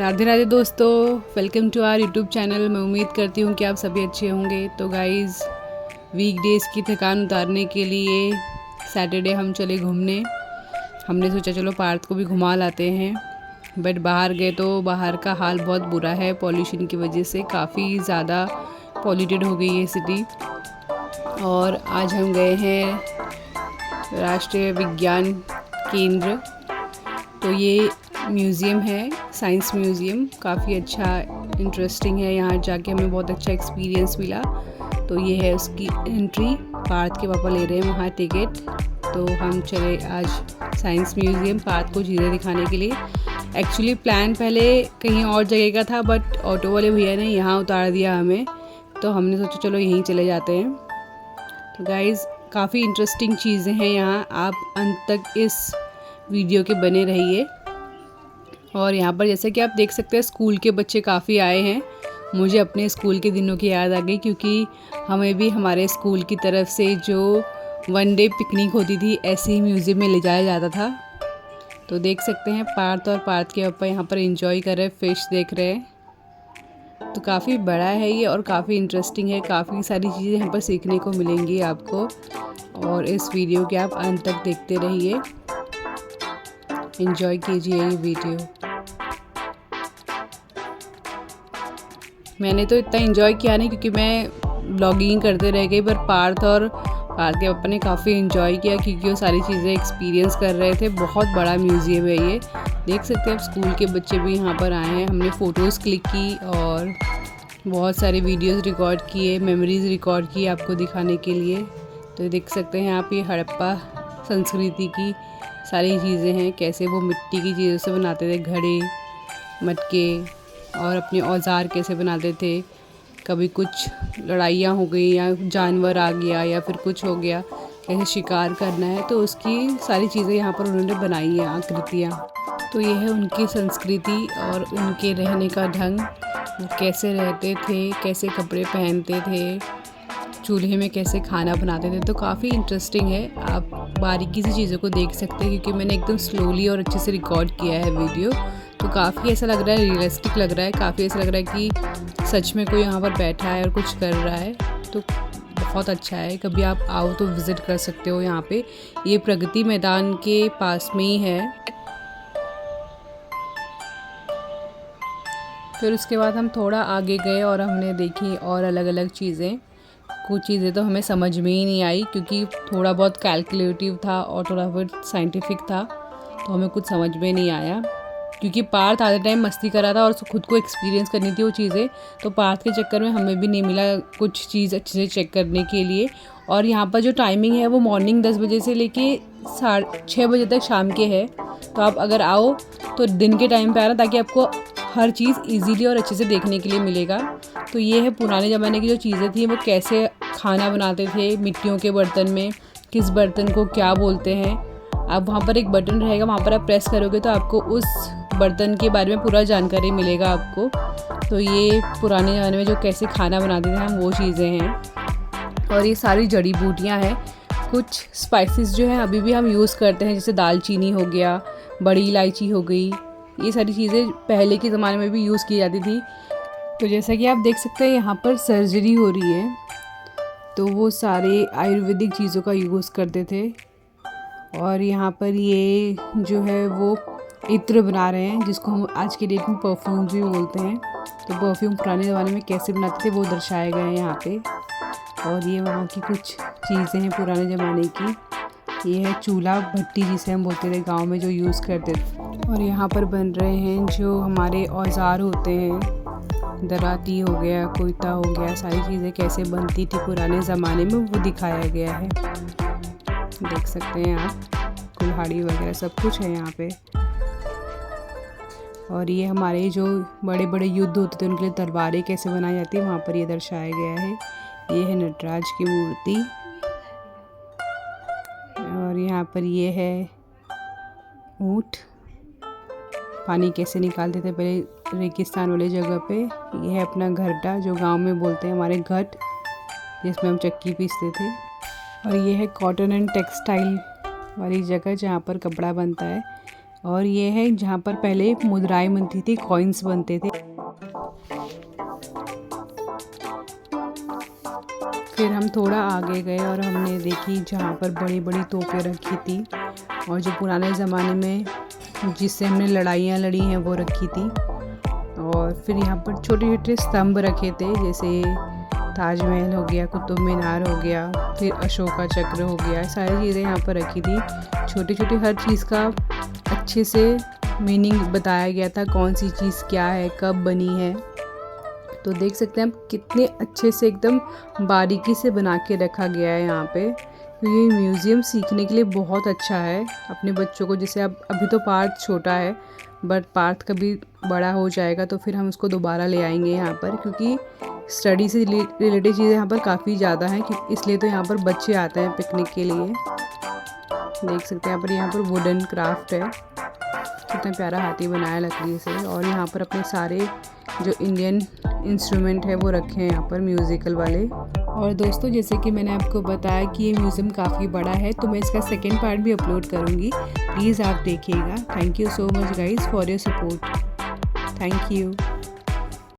राधे राधे दोस्तों, welcome to our YouTube channel. मैं उम्मीद करती हूँ कि आप सभी अच्छे होंगे। तो गाइज़, वीकडेज़ की थकान उतारने के लिए सैटरडे हम चले घूमने। हमने सोचा चलो पार्क को भी घुमा लाते हैं, बट बाहर गए तो बाहर का हाल बहुत बुरा है। पॉल्यूशन की वजह से काफ़ी ज़्यादा पॉल्यूटेड हो गई है सिटी। और आज हम गए हैं राष्ट्रीय विज्ञान केंद्र। तो ये म्यूज़ियम है, साइंस म्यूज़ियम। काफ़ी अच्छा इंटरेस्टिंग है। यहाँ जाके हमें बहुत अच्छा एक्सपीरियंस मिला। तो ये है उसकी एंट्री। पार्थ के पापा ले रहे हैं वहाँ टिकट। तो हम चले आज साइंस म्यूज़ियम पार्थ को चीज़ें दिखाने के लिए। एक्चुअली प्लान पहले कहीं और जगह का था, बट ऑटो वाले भैया ने यहाँ उतार दिया हमें। तो हमने सोचा चलो यहीं चले जाते हैं। तो गाइज़, काफ़ी इंटरेस्टिंग चीज़ें हैं यहाँ। आप अंत तक इस वीडियो के बने रहिए। और यहाँ पर जैसे कि आप देख सकते हैं, स्कूल के बच्चे काफ़ी आए हैं। मुझे अपने स्कूल के दिनों की याद आ गई, क्योंकि हमें भी हमारे स्कूल की तरफ से जो वन डे पिकनिक होती थी, ऐसे ही म्यूज़ियम में ले जाया जाता था। तो देख सकते हैं पार्थ और पार्थ के पापा यहाँ पर एंजॉय कर रहे हैं, फ़िश देख रहे हैं। तो काफ़ी बड़ा है ये और काफ़ी इंटरेस्टिंग है। काफ़ी सारी चीज़ें यहाँ पर सीखने को मिलेंगी आपको। और इस वीडियो के आप अंत तक देखते रहिए, एंजॉय कीजिए ये वीडियो। मैंने तो इतना एंजॉय किया नहीं, क्योंकि मैं ब्लॉगिंग करते रह गई, पर पार्थ के पापा ने काफ़ी एंजॉय किया, क्योंकि वो सारी चीज़ें एक्सपीरियंस कर रहे थे। बहुत बड़ा म्यूज़ियम है ये। देख सकते हैं आप, स्कूल के बच्चे भी यहाँ पर आए हैं। हमने फ़ोटोज़ क्लिक की और बहुत सारे वीडियोज़ रिकॉर्ड किए, मेमोरीज़ रिकॉर्ड की आपको दिखाने के लिए। तो देख सकते हैं आप, ये हड़प्पा संस्कृति की सारी चीज़ें हैं। कैसे वो मिट्टी की चीज़ों से बनाते थे, घड़े, मटके, और अपने औज़ार कैसे बनाते थे। कभी कुछ लड़ाइयाँ हो गई या जानवर आ गया या फिर कुछ हो गया, कैसे शिकार करना है, तो उसकी सारी चीज़ें यहाँ पर उन्होंने बनाई हैं, आकृतियाँ। तो ये है उनकी संस्कृति और उनके रहने का ढंग। वो कैसे रहते थे, कैसे कपड़े पहनते थे, चूल्हे में कैसे खाना बनाते थे। तो काफ़ी इंटरेस्टिंग है। आप बारीकी से चीज़ों को देख सकते हैं, क्योंकि मैंने एकदम स्लोली और अच्छे से रिकॉर्ड किया है वीडियो। तो काफ़ी ऐसा लग रहा है, रियलिस्टिक लग रहा है। काफ़ी ऐसा लग रहा है कि सच में कोई यहाँ पर बैठा है और कुछ कर रहा है। तो बहुत अच्छा है। कभी आप आओ तो विज़िट कर सकते हो यहाँ पे। ये प्रगति मैदान के पास में ही है। फिर उसके बाद हम थोड़ा आगे गए और हमने देखी और अलग अलग चीज़ें। कुछ चीज़ें तो हमें समझ में ही नहीं आई, क्योंकि थोड़ा बहुत कैलकुलेटिव था और थोड़ा बहुत साइंटिफिक था। तो हमें कुछ समझ में नहीं आया, क्योंकि पार्थ आधे टाइम मस्ती कर रहा था और खुद को एक्सपीरियंस करनी थी वो चीज़ें। तो पार्थ के चक्कर में हमें भी नहीं मिला कुछ चीज़ अच्छे से चेक करने के लिए। और यहाँ पर जो टाइमिंग है वो मॉर्निंग 10 बजे से लेके 6:30 बजे तक शाम के है। तो आप अगर आओ तो दिन के टाइम पे आना, ताकि आपको हर चीज़ इजीली और अच्छे से देखने के लिए मिलेगा। तो ये है पुराने ज़माने की जो चीज़ें थी, वो कैसे खाना बनाते थे मिट्टियों के बर्तन में, किस बर्तन को क्या बोलते हैं। आप वहाँ पर एक बटन रहेगा, वहाँ पर आप प्रेस करोगे तो आपको उस बर्तन के बारे में पूरा जानकारी मिलेगा आपको। तो ये पुराने ज़माने में जो कैसे खाना बनाते थे हम, वो चीज़ें हैं। और ये सारी जड़ी बूटियाँ हैं। कुछ स्पाइसेस जो हैं अभी भी हम यूज़ करते हैं, जैसे दालचीनी हो गया, बड़ी इलायची हो गई। ये सारी चीज़ें पहले के ज़माने में भी यूज़ की जाती थी। तो जैसा कि आप देख सकते हैं, यहाँ पर सर्जरी हो रही है। तो वो सारे आयुर्वेदिक चीज़ों का यूज़ करते थे। और यहाँ पर ये जो है वो इत्र बना रहे हैं, जिसको हम आज के डेट में परफ्यूम भी बोलते हैं। तो परफ्यूम पुराने ज़माने में कैसे बनाते थे वो दर्शाए गए हैं यहाँ पे। और ये वहाँ की कुछ चीज़ें हैं पुराने ज़माने की। ये है चूल्हा भट्टी, जिसे हम बोलते थे गांव में, जो यूज़ करते थे। और यहाँ पर बन रहे हैं जो हमारे औज़ार होते हैं, दराती हो गया, कोयता हो गया, सारी चीज़ें कैसे बनती थी पुराने ज़माने में वो दिखाया गया है। देख सकते हैं आप, कुल्हाड़ी वगैरह सब कुछ है यहाँ पे। और ये हमारे जो बड़े बड़े युद्ध होते थे, उनके लिए तलवारें कैसे बनाई जाती है, वहाँ पर ये दर्शाया गया है। ये है नटराज की मूर्ति। और यहाँ पर ये है ऊँट, पानी कैसे निकालते थे पहले रेगिस्तान वाले जगह पे। ये है अपना घरटा, जो गांव में बोलते हैं हमारे घट, जिसमें हम चक्की पीसते थे। और ये है कॉटन एंड टेक्सटाइल वाली जगह, जहाँ पर कपड़ा बनता है। और ये है जहाँ पर पहले मुद्राएं बनती थी, कॉइन्स बनते थे। फिर हम थोड़ा आगे गए और हमने देखी जहाँ पर बड़ी बड़ी तोपें रखी थी और जो पुराने ज़माने में जिससे हमने लड़ाइयाँ लड़ी हैं वो रखी थी। और फिर यहाँ पर छोटे छोटे स्तंभ रखे थे, जैसे ताजमहल हो गया, कुतुब मीनार हो गया, फिर अशोका चक्र हो गया, सारी चीज़ें यहाँ पर रखी थी। छोटी छोटी हर चीज़ का अच्छे से मीनिंग बताया गया था, कौन सी चीज़ क्या है, कब बनी है। तो देख सकते हैं आप कितने अच्छे से एकदम बारीकी से बना के रखा गया है यहाँ पे। तो ये म्यूज़ियम सीखने के लिए बहुत अच्छा है अपने बच्चों को। जैसे अब अभी तो पार्थ छोटा है, बट पार्थ कभी बड़ा हो जाएगा तो फिर हम उसको दोबारा ले आएंगे यहाँ पर, क्योंकि स्टडी से रिलेटेड चीज़ें यहाँ पर काफ़ी ज़्यादा हैं, इसलिए तो यहाँ पर बच्चे आते हैं पिकनिक के लिए। देख सकते हैं यहाँ पर वुडन क्राफ्ट है, कितना प्यारा हाथी बनाया लकड़ी से। और यहाँ पर अपने सारे जो इंडियन इंस्ट्रूमेंट है वो रखे हैं यहाँ पर म्यूज़िकल वाले। और दोस्तों जैसे कि मैंने आपको बताया कि ये म्यूज़ियम काफ़ी बड़ा है, तो मैं इसका सेकेंड पार्ट भी अपलोड करूँगी, प्लीज़ आप देखिएगा। Thank you so much guys for your support. Thank you.